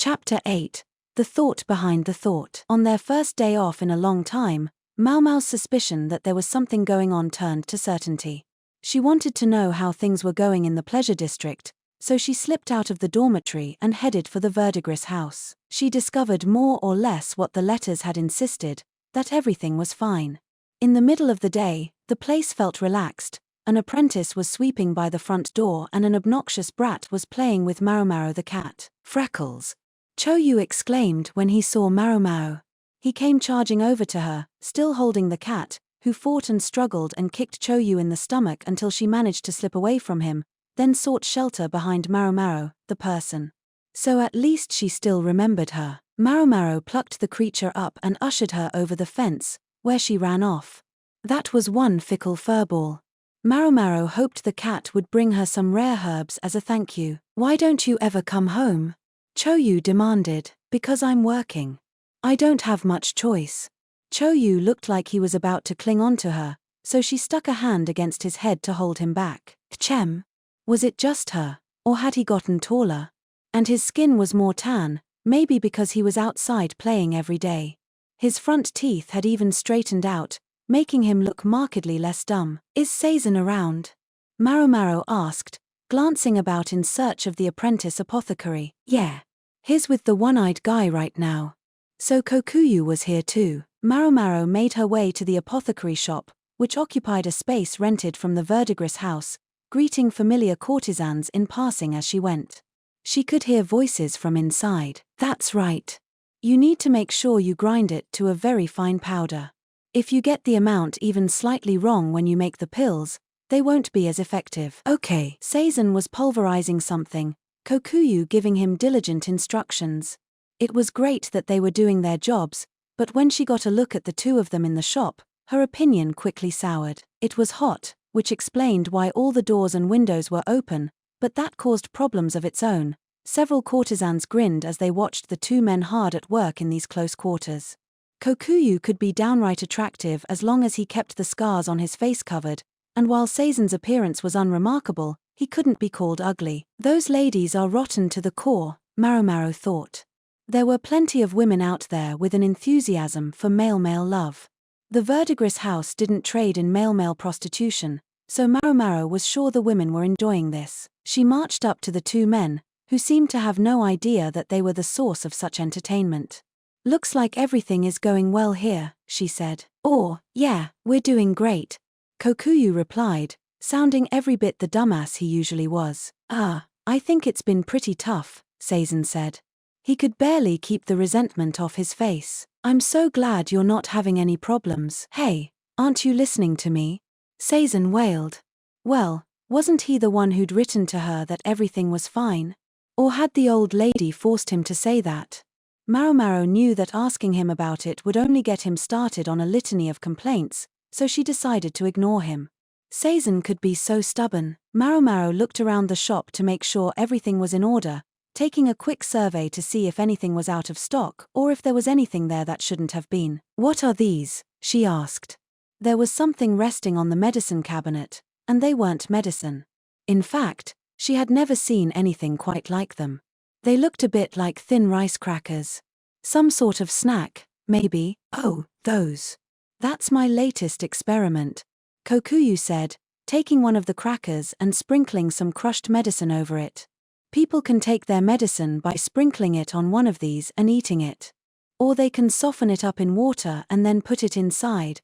Chapter 8. The Thought Behind the Thought. On their first day off in a long time, Maomao's suspicion that there was something going on turned to certainty. She wanted to know how things were going in the pleasure district, so she slipped out of the dormitory and headed for the verdigris house. She discovered more or less what the letters had insisted, that everything was fine. In the middle of the day, the place felt relaxed. An apprentice was sweeping by the front door and an obnoxious brat was playing with Maomao the cat. Freckles! Choyu exclaimed when he saw Maomao. He came charging over to her, still holding the cat, who fought and struggled and kicked Choyu in the stomach until she managed to slip away from him, then sought shelter behind Maomao, the person. So at least she still remembered her. Maomao plucked the creature up and ushered her over the fence, where she ran off. That was one fickle furball. Maomao hoped the cat would bring her some rare herbs as a thank you. "Why don't you ever come home?" Choyu demanded. "Because I'm working. I don't have much choice." Choyu looked like he was about to cling onto her, so she stuck a hand against his head to hold him back. Chem. Was it just her, or had he gotten taller? And his skin was more tan, maybe because he was outside playing every day. His front teeth had even straightened out, making him look markedly less dumb. "Is Seizan around?" Maomao asked, glancing about in search of the apprentice apothecary. "Yeah. He's with the one-eyed guy right now." So Kokuyu was here too. Maomao made her way to the apothecary shop, which occupied a space rented from the verdigris house, greeting familiar courtesans in passing as she went. She could hear voices from inside. "That's right. You need to make sure you grind it to a very fine powder. If you get the amount even slightly wrong when you make the pills, they won't be as effective." "Okay." Seizan was pulverizing something, Kokuyu giving him diligent instructions. It was great that they were doing their jobs, but when she got a look at the two of them in the shop, her opinion quickly soured. It was hot, which explained why all the doors and windows were open, but that caused problems of its own. Several courtesans grinned as they watched the two men hard at work in these close quarters. Kokuyu could be downright attractive as long as he kept the scars on his face covered, and while Seizan's appearance was unremarkable, he couldn't be called ugly. "Those ladies are rotten to the core," Maomao thought. There were plenty of women out there with an enthusiasm for male-male love. The verdigris house didn't trade in male-male prostitution, so Maomao was sure the women were enjoying this. She marched up to the two men, who seemed to have no idea that they were the source of such entertainment. "Looks like everything is going well here," she said. "Oh, yeah, we're doing great," Kokuyu replied, sounding every bit the dumbass he usually was. I think it's been pretty tough," Seizan said. He could barely keep the resentment off his face. "I'm so glad you're not having any problems." "Hey, aren't you listening to me?" Seizan wailed. Well, wasn't he the one who'd written to her that everything was fine? Or had the old lady forced him to say that? Maomao knew that asking him about it would only get him started on a litany of complaints, so she decided to ignore him. Seizan could be so stubborn. Maomao looked around the shop to make sure everything was in order, taking a quick survey to see if anything was out of stock or if there was anything there that shouldn't have been. "What are these?" she asked. There was something resting on the medicine cabinet, and they weren't medicine. In fact, she had never seen anything quite like them. They looked a bit like thin rice crackers. Some sort of snack, maybe. "Oh, those. That's my latest experiment," Kokuyu said, taking one of the crackers and sprinkling some crushed medicine over it. "People can take their medicine by sprinkling it on one of these and eating it. Or they can soften it up in water and then put it inside."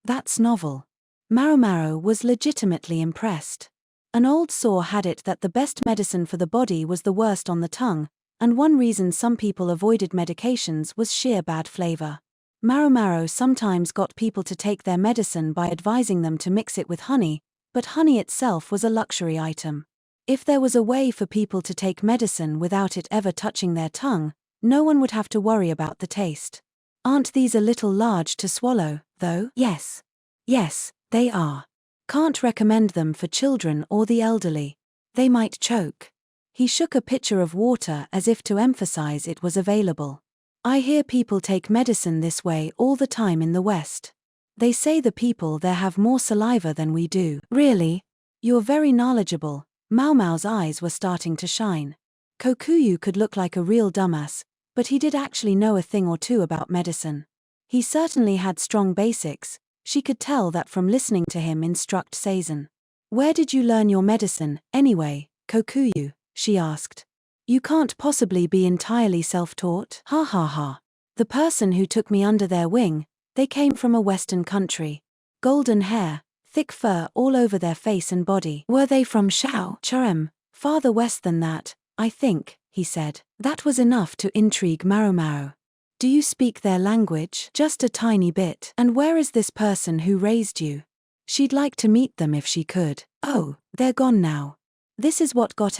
That's novel. Maomao was legitimately impressed. An old saw had it that the best medicine for the body was the worst on the tongue, and one reason some people avoided medications was sheer bad flavor. Maomao sometimes got people to take their medicine by advising them to mix it with honey, but honey itself was a luxury item. If there was a way for people to take medicine without it ever touching their tongue, no one would have to worry about the taste. "Aren't these a little large to swallow, though?" Yes, they are. Can't recommend them for children or the elderly. They might choke." He shook a pitcher of water as if to emphasize it was available. "I hear people take medicine this way all the time in the West. They say the people there have more saliva than we do." "Really? You're very knowledgeable." Maomao's eyes were starting to shine. Kokuyu could look like a real dumbass, but he did actually know a thing or two about medicine. He certainly had strong basics. She could tell that from listening to him instruct Seizen. Where did you learn your medicine, anyway, Kokuyu? She asked. You can't possibly be entirely self-taught? Ha ha ha. The person who took me under their wing, they came from a western country. Golden hair, thick fur all over their face and body. Were they from Shao? Charem, farther west than that, I think, he said. That was enough to intrigue Maomao. Do you speak their language? Just a tiny bit. And where is this person who raised you? She'd like to meet them if she could. Oh, they're gone now. This is what got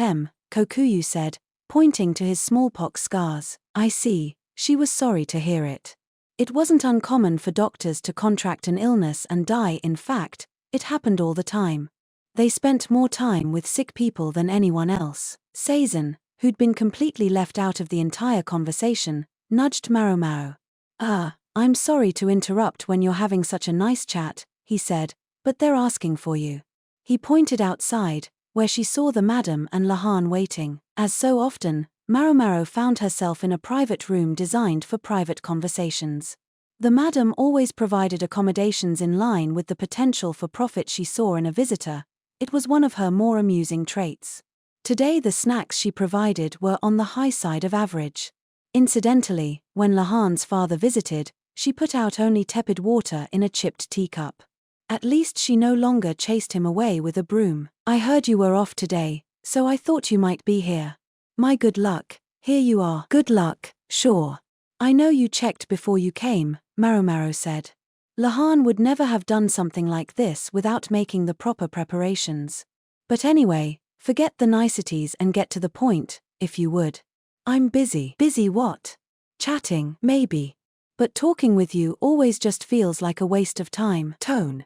Kokuyu said, pointing to his smallpox scars. I see, she was sorry to hear it. It wasn't uncommon for doctors to contract an illness and die. In fact, it happened all the time. They spent more time with sick people than anyone else. Seizen, who'd been completely left out of the entire conversation, nudged Maomao. I'm sorry to interrupt when you're having such a nice chat, he said, but they're asking for you. He pointed outside, where she saw the madam and Lahan waiting. As so often, Maomao found herself in a private room designed for private conversations. The madam always provided accommodations in line with the potential for profit she saw in a visitor. It was one of her more amusing traits. Today the snacks she provided were on the high side of average. Incidentally, when Lahan's father visited, she put out only tepid water in a chipped teacup. At least she no longer chased him away with a broom. I heard you were off today, so I thought you might be here. My good luck, here you are. Good luck, sure. I know you checked before you came, Maomao said. Lahan would never have done something like this without making the proper preparations. But anyway, forget the niceties and get to the point, if you would. I'm busy. Busy what? Chatting, maybe. But talking with you always just feels like a waste of time. Tone.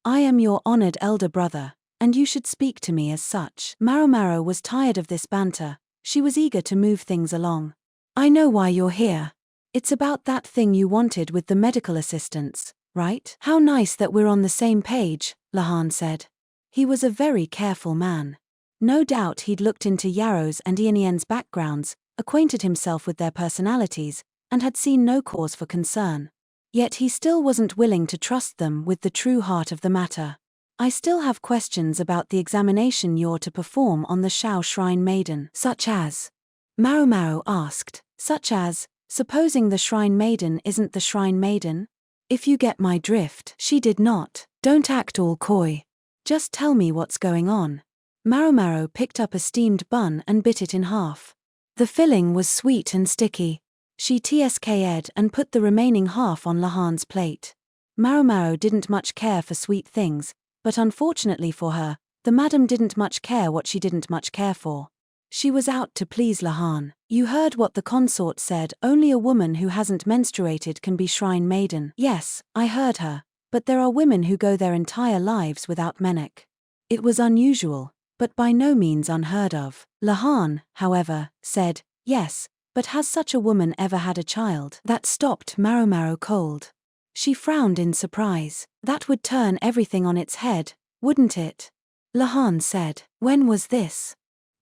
I am your honored elder brother, and you should speak to me as such. Maomao was tired of this banter. She was eager to move things along. I know why you're here. It's about that thing you wanted with the medical assistants, right? How nice that we're on the same page, Lahan said. He was a very careful man. No doubt he'd looked into Yarrow's and Ianien's backgrounds, acquainted himself with their personalities, and had seen no cause for concern. Yet he still wasn't willing to trust them with the true heart of the matter. I still have questions about the examination you're to perform on the Shao Shrine Maiden. Such as? Maomao asked. Such as, supposing the Shrine Maiden isn't the Shrine Maiden? If you get my drift. She did not. Don't act all coy. Just tell me what's going on. Maomao picked up a steamed bun and bit it in half. The filling was sweet and sticky. She tsk'd and put the remaining half on Lahan's plate. Maomao didn't much care for sweet things, but unfortunately for her, the madam didn't much care what she didn't much care for. She was out to please Lahan. You heard what the consort said, only a woman who hasn't menstruated can be Shrine Maiden. Yes, I heard her, but there are women who go their entire lives without menarche. It was unusual, but by no means unheard of. Lahan, however, said, yes, but has such a woman ever had a child? That stopped Maomao cold. She frowned in surprise. That would turn everything on its head, wouldn't it? Lahan said. When was this?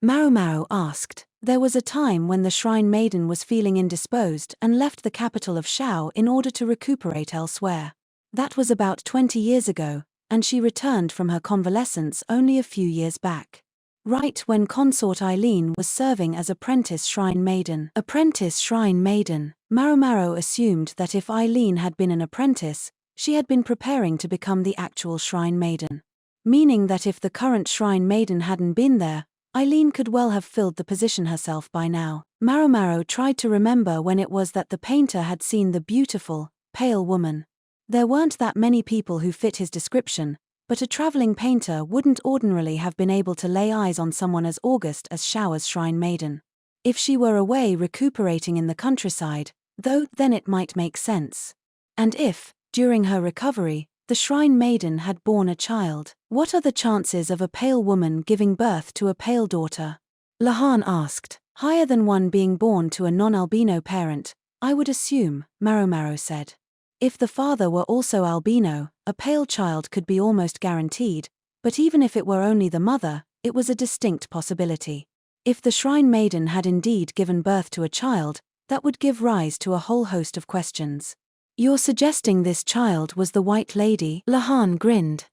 Maomao asked. There was a time when the Shrine Maiden was feeling indisposed and left the capital of Shao in order to recuperate elsewhere. That was about 20 years ago, and she returned from her convalescence only a few years back. Right when consort Eileen was serving as apprentice Shrine Maiden. Apprentice Shrine Maiden. Maomao assumed that if Eileen had been an apprentice, she had been preparing to become the actual Shrine Maiden. Meaning that if the current Shrine Maiden hadn't been there, Eileen could well have filled the position herself by now. Maomao tried to remember when it was that the painter had seen the beautiful, pale woman. There weren't that many people who fit his description, but a traveling painter wouldn't ordinarily have been able to lay eyes on someone as august as Shao's Shrine Maiden. If she were away recuperating in the countryside, though, then it might make sense. And if, during her recovery, the Shrine Maiden had borne a child, what are the chances of a pale woman giving birth to a pale daughter? Lahan asked. Higher than one being born to a non-albino parent, I would assume, Maomao said. If the father were also albino, a pale child could be almost guaranteed, but even if it were only the mother, it was a distinct possibility. If the shrine maiden had indeed given birth to a child, that would give rise to a whole host of questions. You're suggesting this child was the White Lady? Lahan grinned.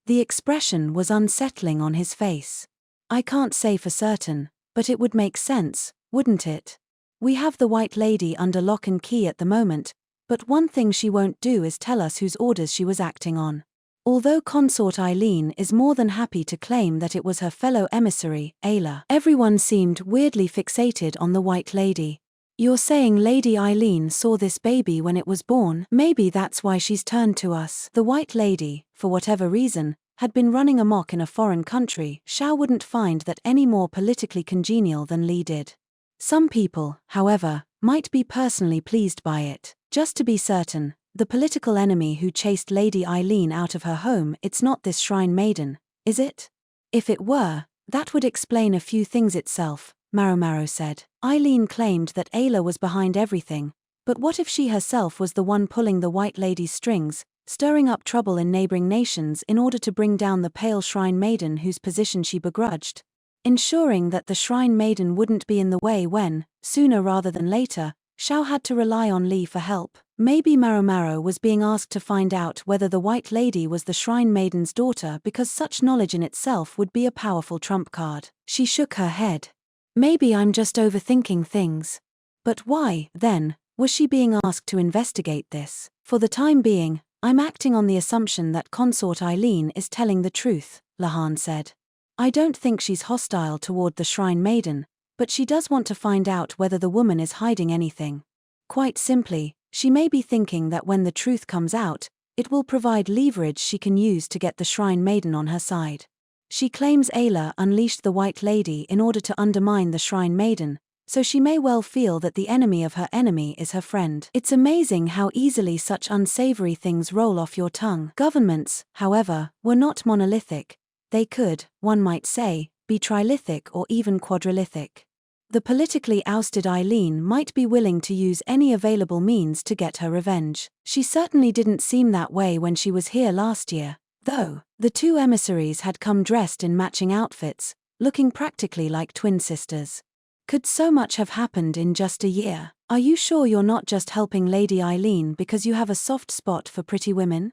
The expression was unsettling on his face. I can't say for certain, but it would make sense, wouldn't it? We have the White Lady under lock and key at the moment, but one thing she won't do is tell us whose orders she was acting on. Although consort Eileen is more than happy to claim that it was her fellow emissary, Ayla, everyone seemed weirdly fixated on the White Lady. You're saying Lady Eileen saw this baby when it was born? Maybe that's why she's turned to us. The White Lady, for whatever reason, had been running amok in a foreign country. Xiao wouldn't find that any more politically congenial than Li did. Some people, however, might be personally pleased by it. Just to be certain, the political enemy who chased Lady Eileen out of her home, it's not this shrine maiden, is it? If it were, that would explain a few things itself, Maomao said. Eileen claimed that Ayla was behind everything, but what if she herself was the one pulling the White Lady's strings, stirring up trouble in neighboring nations in order to bring down the pale shrine maiden whose position she begrudged? Ensuring that the shrine maiden wouldn't be in the way when, sooner rather than later, Xiao had to rely on Li for help. Maybe Maomao was being asked to find out whether the White Lady was the shrine maiden's daughter because such knowledge in itself would be a powerful trump card. She shook her head. Maybe I'm just overthinking things. But why, then, was she being asked to investigate this? For the time being, I'm acting on the assumption that consort Eileen is telling the truth, Lahan said. I don't think she's hostile toward the shrine maiden, but she does want to find out whether the woman is hiding anything. Quite simply, she may be thinking that when the truth comes out, it will provide leverage she can use to get the shrine maiden on her side. She claims Ayla unleashed the White Lady in order to undermine the shrine maiden, so she may well feel that the enemy of her enemy is her friend. It's amazing how easily such unsavory things roll off your tongue. Governments, however, were not monolithic. They could, one might say, be trilithic or even quadrilithic. The politically ousted Eileen might be willing to use any available means to get her revenge. She certainly didn't seem that way when she was here last year, though. The two emissaries had come dressed in matching outfits, looking practically like twin sisters. Could so much have happened in just a year? Are you sure you're not just helping Lady Eileen because you have a soft spot for pretty women?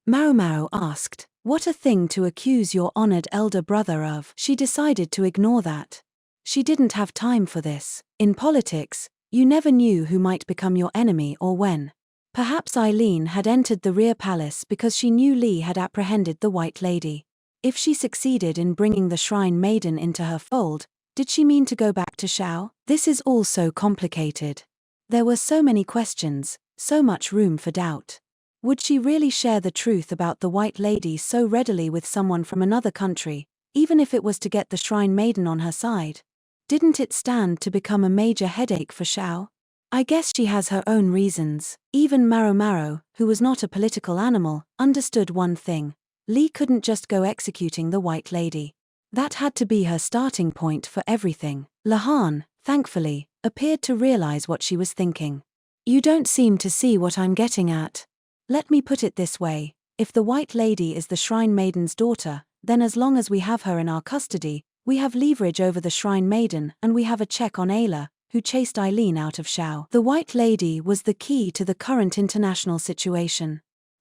Maomao asked. What a thing to accuse your honored elder brother of. She decided to ignore that. She didn't have time for this. In politics, you never knew who might become your enemy or when. Perhaps Eileen had entered the rear palace because she knew Li had apprehended the White Lady. If she succeeded in bringing the shrine maiden into her fold, did she mean to go back to Xiao? This is all so complicated. There were so many questions, so much room for doubt. Would she really share the truth about the White Lady so readily with someone from another country, even if it was to get the shrine maiden on her side? Didn't it stand to become a major headache for Xiao? I guess she has her own reasons. Even Maomao, who was not a political animal, understood one thing. Li couldn't just go executing the White Lady. That had to be her starting point for everything. Lahan, thankfully, appeared to realize what she was thinking. You don't seem to see what I'm getting at. Let me put it this way, if the White Lady is the shrine maiden's daughter, then as long as we have her in our custody, we have leverage over the shrine maiden and we have a check on Ayla, who chased Eileen out of Xiao. The White Lady was the key to the current international situation.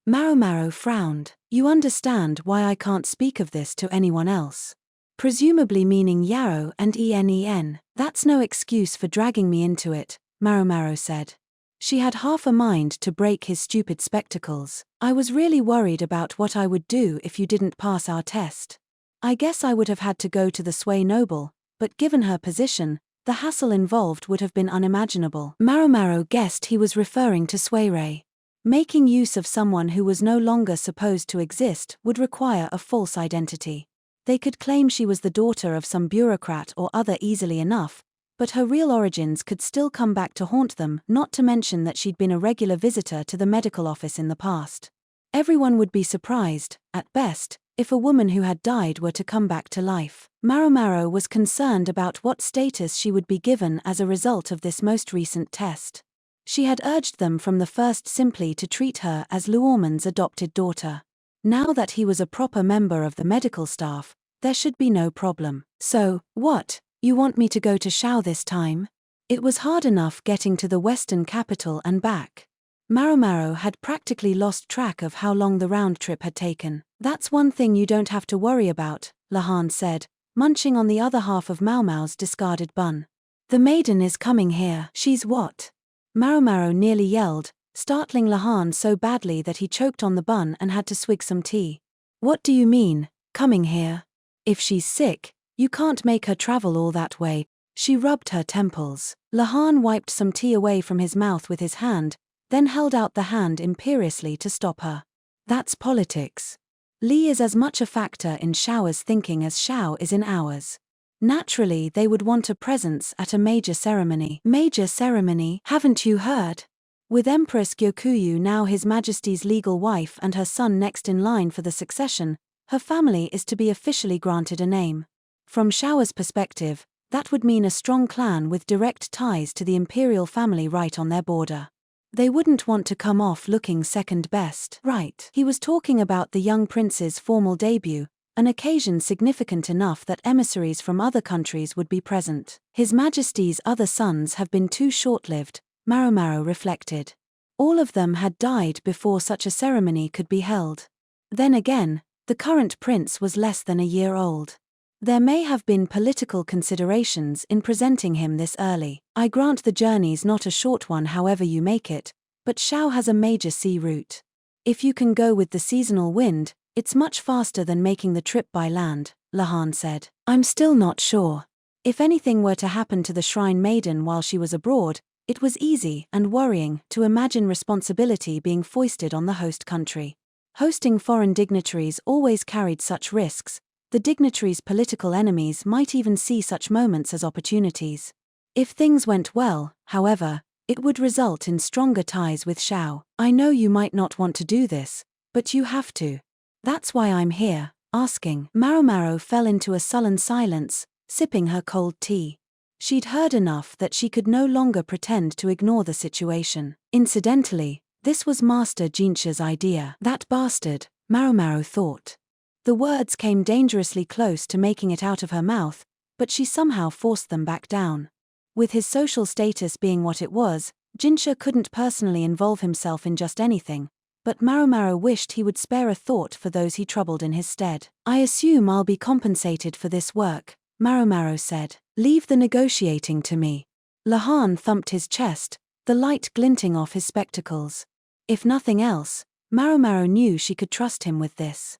Maomao frowned. You understand why I can't speak of this to anyone else. Presumably meaning Yao and Enen. That's no excuse for dragging me into it, Maomao said. She had half a mind to break his stupid spectacles. I was really worried about what I would do if you didn't pass our test. I guess I would have had to go to the Sui noble, but given her position, the hassle involved would have been unimaginable. Maomao guessed he was referring to Sui. Making use of someone who was no longer supposed to exist would require a false identity. They could claim she was the daughter of some bureaucrat or other easily enough, but her real origins could still come back to haunt them, not to mention that she'd been a regular visitor to the medical office in the past. Everyone would be surprised, at best, if a woman who had died were to come back to life. Maomao was concerned about what status she would be given as a result of this most recent test. She had urged them from the first simply to treat her as Luorman's adopted daughter. Now that he was a proper member of the medical staff, there should be no problem. So, what You want me to go to Shao this time? It was hard enough getting to the western capital and back. Maomao had practically lost track of how long the round trip had taken. That's one thing you don't have to worry about, Lahan said, munching on the other half of Maomao's discarded bun. The maiden is coming here. She's what? Maomao nearly yelled, startling Lahan so badly that he choked on the bun and had to swig some tea. What do you mean, coming here? If she's sick, you can't make her travel all that way. She rubbed her temples. Lahan wiped some tea away from his mouth with his hand, then held out the hand imperiously to stop her. That's politics. Li is as much a factor in Shao's thinking as Shao is in ours. Naturally, they would want a presence at a major ceremony. Major ceremony? Haven't you heard? With Empress Gyokuyu now His Majesty's legal wife and her son next in line for the succession, her family is to be officially granted a name. From Shao's perspective, that would mean a strong clan with direct ties to the imperial family right on their border. They wouldn't want to come off looking second best. Right. He was talking about the young prince's formal debut, an occasion significant enough that emissaries from other countries would be present. His Majesty's other sons have been too short-lived, Maomao reflected. All of them had died before such a ceremony could be held. Then again, the current prince was less than a year old. There may have been political considerations in presenting him this early. I grant the journey's not a short one however you make it, but Shao has a major sea route. If you can go with the seasonal wind, it's much faster than making the trip by land, Lahan said. I'm still not sure. If anything were to happen to the shrine maiden while she was abroad, it was easy and worrying to imagine responsibility being foisted on the host country. Hosting foreign dignitaries always carried such risks. The dignitaries' political enemies might even see such moments as opportunities. If things went well, however, it would result in stronger ties with Shao. I know you might not want to do this, but you have to. That's why I'm here, asking. Maomao fell into a sullen silence, sipping her cold tea. She'd heard enough that she could no longer pretend to ignore the situation. Incidentally, this was Master Jinshi's idea. That bastard, Maomao thought. The words came dangerously close to making it out of her mouth, but she somehow forced them back down. With his social status being what it was, Jinshi couldn't personally involve himself in just anything, but Maomao wished he would spare a thought for those he troubled in his stead. I assume I'll be compensated for this work, Maomao said. Leave the negotiating to me. Lahan thumped his chest, the light glinting off his spectacles. If nothing else, Maomao knew she could trust him with this.